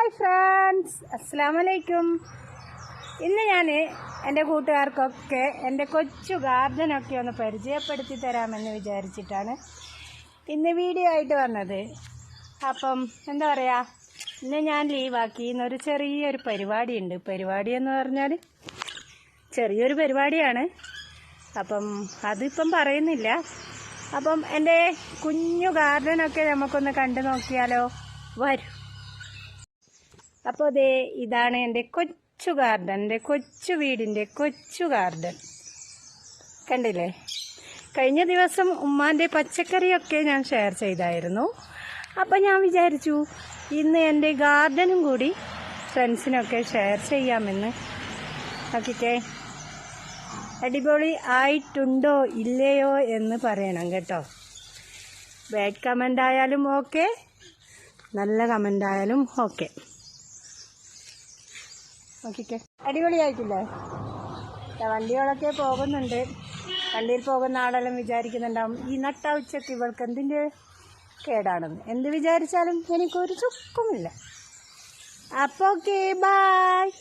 Hi friends, അസ്സലാമലൈക്കും. ഇന്ന് ഞാൻ എൻ്റെ കൂട്ടുകാർക്കൊക്കെ എൻ്റെ കൊച്ചു ഗാർഡനൊക്കെ ഒന്ന് പരിചയപ്പെടുത്തി തരാമെന്ന് വിചാരിച്ചിട്ടാണ് ഇന്ന് വീഡിയോ ആയിട്ട് വന്നത്. അപ്പം എന്താ പറയുക, ഇന്ന് ഞാൻ ലീവാക്കി. ഇന്നൊരു ചെറിയൊരു പരിപാടിയുണ്ട്. പരിപാടി എന്ന് പറഞ്ഞാൽ ചെറിയൊരു പരിപാടിയാണ്. അപ്പം അതിപ്പം പറയുന്നില്ല. അപ്പം എൻ്റെ കുഞ്ഞു ഗാർഡനൊക്കെ നമുക്കൊന്ന് കണ്ടു നോക്കിയാലോ? വരൂ. അപ്പോൾ ഇതാണ് എൻ്റെ കൊച്ചു ഗാർഡൻ, എൻ്റെ കൊച്ചു വീടിൻ്റെ കൊച്ചു ഗാർഡൻ. കണ്ടില്ലേ? കഴിഞ്ഞ ദിവസം ഉമ്മാൻ്റെ പച്ചക്കറിയൊക്കെ ഞാൻ ഷെയർ ചെയ്തായിരുന്നു. അപ്പം ഞാൻ വിചാരിച്ചു ഇന്ന് എൻ്റെ ഗാർഡനും കൂടി ഫ്രണ്ട്സിനൊക്കെ ഷെയർ ചെയ്യാമെന്ന്. നോക്കിക്കേ, അടിപൊളി ആയിട്ടുണ്ടോ ഇല്ലയോ എന്ന് പറയണം കേട്ടോ. ബാഡ് കമൻ്റ് ആയാലും ഓക്കെ, നല്ല കമൻ്റ് ആയാലും ഓക്കെ. നോക്കിക്കേ, അടിപൊളിയായിട്ടില്ലേ? വണ്ടികളൊക്കെ പോകുന്നുണ്ട്. വണ്ടിയിൽ പോകുന്ന ആളെല്ലാം വിചാരിക്കുന്നുണ്ടാവും ഈ നട്ട ഉച്ചക്ക് ഇവൾക്ക് എന്തിൻ്റെ കേടാണെന്ന്. എന്ത് വിചാരിച്ചാലും എനിക്കൊരു ചുക്കുമില്ല. അപ്പോൾ ഓക്കെ, ബൈ.